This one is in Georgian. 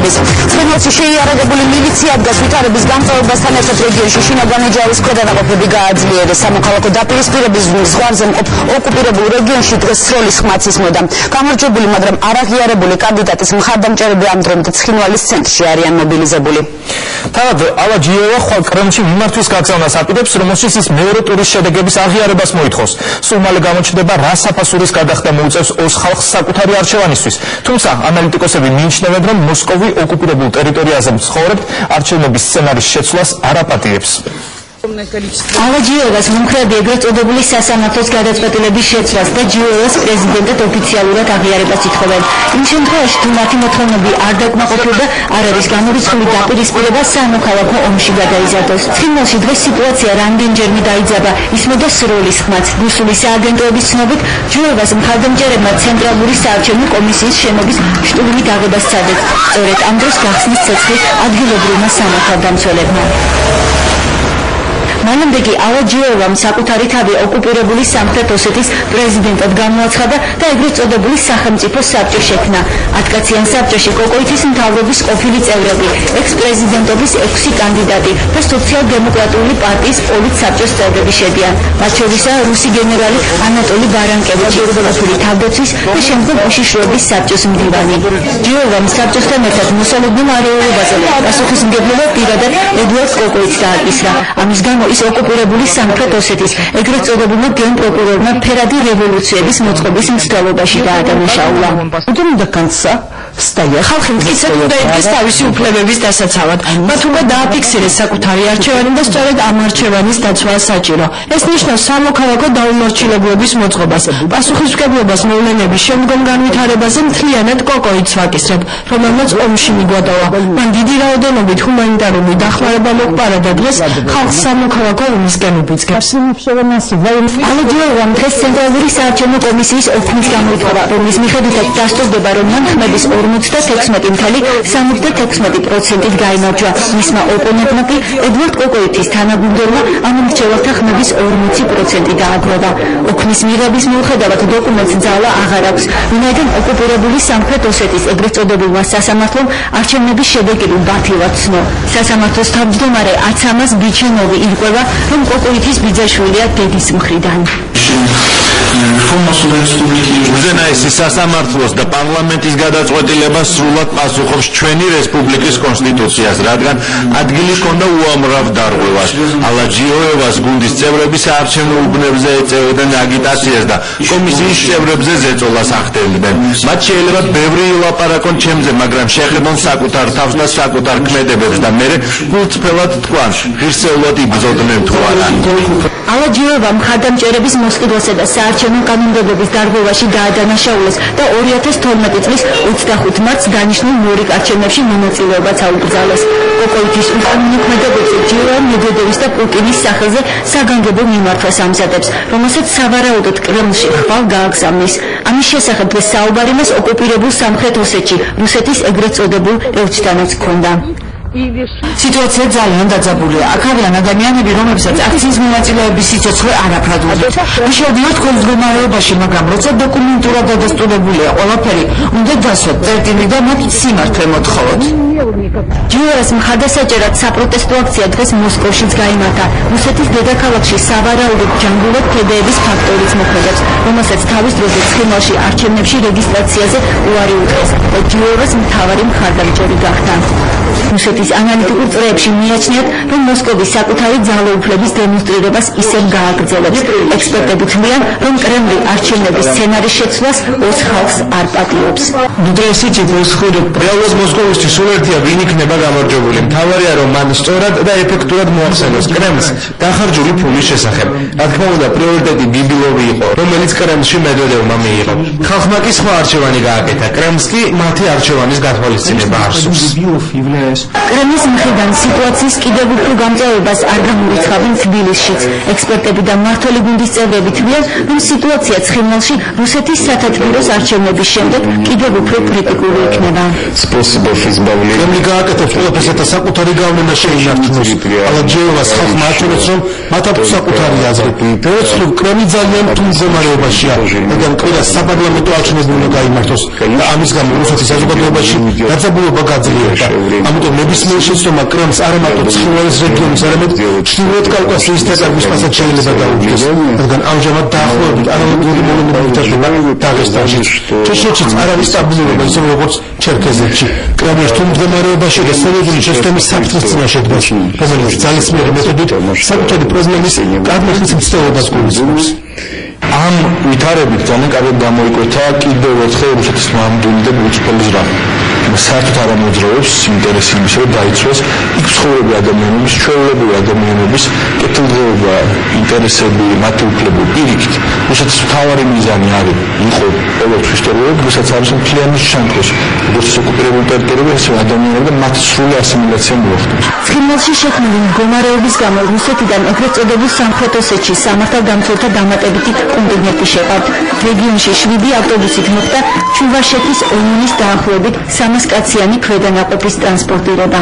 მიღების. ცხინვალში შეიარაღებული მილიცია დგას ვითარების გამწვავებასთან ერთად რეგიონში შინაგანი ჯარის ქვედანაყოფები გააძლიერეს. სამოქალაქო დაპირისპირების ზღვარზე მყოფ ოკუპირებულ რეგიონში დღეს სროლის ხმაც ისმოდა. გამარჯვებული, მაგრამ არაღიარებული კანდიდატის მხარდამჭერები ამ დრომდე ცხინვალის ცენტრში არიან მობილიზებული. თავად ალა ჯიევა ხვალ კრემლში მიმართვის გაგზავნას აპირებს, რომელშიც ის მეორე ტურის შედეგების აღიარებას მოითხოვს. სულ მალე გამოჩნდება, რა საფასურის გადახდა მოუწევს ოს ხალხს საკუთარი არჩევანისთვის. თუმცა ანალიტიკოსები მიიჩნევენ, რომ მოსკოვი ოკუპირებულ ტერიტორიაზე მცხოვრებთ არჩევნების სცენარის შეცვლას არ აპატიებს. ალა ჯიევას მომხრეები ეგრეთ წოდებული სასამართლოს გადაწყვეტილების შეცვლას და ჯიევას პრეზიდენტად ოფიციალურად აღიარებას ითხოვენ. იმ შემთხვევაში, თუ მათი მოთხოვნები არ დაკმაყოფილდა, არ არის გამორიცხული დაპირისპირება სამოქალაქო ომში გადაიზარდოს. ცხინვალში დღეს სიტუაცია რამდენჯერმე დაიძაბა, ისმოდა სროლის ხმაც. რუსული სააგენტოების ცნობით, ჯიევას მხარდამჭერებმა ცენტრალური საარჩევნო კომისიის შენობის შტურმით აღებას სცადეს. სწორედ ამ დროს გახსნის ცეცხლი ადგილობრივმა სამართალდამცველებმა. მანამდე კი ალა ჯიევამ საკუთარი თავი ოკუპირებული სამხრეთ ოსეთის პრეზიდენტად გამოაცხადა და ეგრეთ წოდებული სახელმწიფო საბჭო შექმნა. 10 კაციან საბჭოში კოკოითის მთავრობის ყოფილი წევრები, ექს-პრეზიდენტობის 6 კანდიდატი და სოციალ-დემოკრატიული პარტიის პოლიტსაბჭოს წევრები შედიან. მათ შორისაა რუსი გენერალი ანატოლი ბარანკევიჩი, რუსული თავდაცვის და შემდგომ უშიშროების საბჭოს მდივანი. ჯიევამ საბჭოსთან ერთად მოსალოდნელ არეულობაზე პასუხისმგებლობა პირადად ედუარდ კოკოითს დააკისრა. ამის გამო ის ოკუპირებული სამხრეთ ოსეთის ეგრეთ წოდებულმა გენპროკურორმა ფერადი რევოლუციების მოწყობის მცდელობაში დაადანაშაულა. ხალხი მტკიცედ უნდა იდგეს თავისი უფლებების დასაცავად. მათ უნდა დააფიქსირეს საკუთარი არჩევანი და სწორედ ამ არჩევანის დაცვაა საჭირო. ეს ნიშნავს სამოქალაქო დაუმორჩილებულების მოწყობას. პასუხისმგებლობას მოვლენების შემდგომ განვითარებაზე მთლიანად კოკოითს ვაკისრებ, რომელმაც ომში მიგვატოვა. მან დიდი რაოდენობით ჰუმანიტარული დახმარება მოყარა და დღეს ხალხს სამოქალაქო ომისკენ უბიძგებს. ალა ჯიევამ დღეს ცენტრალური საარჩევნო კომისიის ოქმის გამოითხოვა, რომლის მიხედვითაც დასტურდება, რომ მან ხმების 56.76%-ით გაიმარჯვა. მისმა ოპონენტმა კი ედუარდ კოკოითის თანაგუნდელმა ამ მრჩეველთა ხმების 40% დააგროვა. ოქმის მიღების მიუხედავად დოკუმენტს ძალა აღარ აქვს, ვინაიდან ოკუპირებული სამხრეთ ოსეთის ეგრეთ წოდებულმა სასამართლომ არჩევნების შედეგები ბათილად ცნო. სასამართლოს თავმჯდომარე აცამას ბიჩენოვი ირკვევა, რომ კოკოითის ბიძაშვილია დედის მხრიდან. უზენაესი სასამართლოს და პარლამენტის გადაწყვეტილება სრულად პასუხობს ჩვენი რესპუბლიკის კონსტიტუციას, რადგან ადგილი ჰქონდა უამრავ დარღვევას. ალა ჯიევას გუნდის წევრები საარჩევნო უბნებზე ეწეოდნენ აგიტაციას და კომისიის წევრებზე ზეწოლას ახდენდნენ. მათ შეიძლება ბევრი ილაპარაკონ ჩემზე, მაგრამ შეხედონ საკუთარ თავს და საკუთარ ქმედებებს და მერე გულწრფელად თქვან, ღირსეულად იბრძოდნენ თუ არა. ალა ჯიევა მხარდამჭერების მოსყიდვასა და საარჩევნო კანონმდებლობის დარღვევაში დაადანაშაულეს და 2012 წლის 25 მარტს დანიშნულ მორიგ არჩევნებში მონაწილეობაც აუკრძალეს. კოკოითის უკანონმდებლობებზე ჯიევა მედვედევის და პუტინის სახელზე საგანგებო მიმართვას ამზადებს, რომელსაც სავარაუდოდ კრემლში ხვალ გააგზავნის. ამის შესახებ დღეს საუბარი მას ოკუპირებულ სამხრეთ ოსეთში, რუსეთის ეგრეთ წოდებულ ელჩთანაც ჰქონდა. სიტუაცია ძალიან დაძაბულია. აქ არიან ადამიანები, რომლებსაც აქციის მონაწილეების სიცოცხლე არაფრადულა. მშობლიოთ მდგომარეობაში, მაგრამ როცა დოკუმენტურად დადასტურებულია ყველაფერი, უნდა დასვათ წერტილი და მათ სიმართლე მოთხოვოთ. ჯიევას მხარდასაჭერად საპროტესტო აქცია დღეს მოსკოვშიც გაიმართა. რუსეთის დედაქალაქში სავარაუდოდ ჯანგულობ ფედეების ფაქტორიც მოქმედებს, რომელსაც თავის დროზე ცხინვალში არჩევნებში რეგისტრაციაზე უარი უთხრეს და ჯიევას მთავარი მხარდამჭერი გახდა. რუსეთის ანალიტიკურ წრეებში მიაჩნიათ, რომ მოსკოვი საკუთარი ძალაუფლების დემონსტრირებას ისევ გააგრძელებს. ექსპერტები თვლიან, რომ კრემლი არჩევნების სცენარის შეცვლას ოს ხალხს არ პატიობს. რეალურად მოსკოვისთვის სულ ერთია, ვინ იქნება გამარჯვებული. მთავარია, რომ მან სწორად და ეფექტურად მოახსენოს კრემლს დახარჯული ფულის შესახებ. რა თქმა უნდა, პრიორიტეტი ბიბილოვი იყო, რომელიც კრემლში მედვედევმა მიიღო. ხალხმა კი სხვა არჩევანი გააკეთა. კრემლს კი მათი არჩევანის გათვალისწინება არ სურს. კრემლის მხრიდან სიტუაციის კიდევ უფრო გამწევებას არ გამორიცხავენ თბილისშიც. ექსპერტები და მმართველი გუნდის წევრები თვლიან, რომ სიტუაცია ცხინვალში რუსეთის სათათბიროს არჩევნების შემდეგ კიდევ უფრო კრიტიკული იქნება. კრემლი გააკეთებს ყველაფერს, რათა საკუთარი გავლენა შეინარჩუნოს. ალაჯიევას ხალხმა აჩვენეს, რომ მათ აქვს საკუთარი აზრი. როგორც ხრივ კრემლი ძალიან რთულ მდგომარეობაშია, მაგრამ კვირას საპარლამენტო არჩევნები უნდა გაიმართოს და ამის გამო რუსეთის საზოგადოებაში დაძაბულობა გაძლიერდა. ამიტომ ნებისმიერ შეცდომა კრემლს არა მარტო ცხინვალის რეგიონის, არამედ ჩრდილოეთ კავკასიის თესაკმისპასად შეიძლება დაუდგეს, რადგან ამჟამად დაახლოებით ანალოგიური მოვლენები ვითარდება დაღესტანშიც. ჩეჩნეთშიც არ არის სტაბილურობა, ისე როგორც ჩერქეზეთში. კრემლის რთულ მდგომარეობაში და სერიოზული შეცდომის საფრთხის წინაშე დგას, რომელიც ძალისმიერი მეთოდით საკუთარი პრობლემის გადმეხის მცდელობას გულისხმობს. ამ ვითარებით ძალიან კარგად გამოიკვეთა კიდევ ერთხელ რუსეთის ნამდვილი და უცხოელი ზრდა. საერთოდ არ ამოძრავებს ინტერესი იმისა, რომ დაიცვას იქ ცხოვრები ადამიანების, ჩვეულებრივი ადამიანების კეთილდღეობა, ინტერესები, მათი უფლებები. პირიქით, რუსეთის მთავარი მიზანი იყო ყოველთვის ისტორიულად, რუსეთს არის მთლიანი შემდგოს, როგორც ოკუპირებულ ტერიტორიებში, ასევე ადამიანები და მათი სრული ასიმილაცია მოახდინოს. ცხინვალში შექმნილი მდგომარეობის გამო რუსეთიდან ეგრეთ წოდებულ სამხრეთ ოსეთში სამართალდამცველთა დამატებითი კონტინგენტი შეყავთ. რეგიონში 7 ავტობუსით მოხდა ჩუვაშეთის ომანის დაახლოებით 300 კაციანი ქვედანაყოფის ტრანსპორტირება.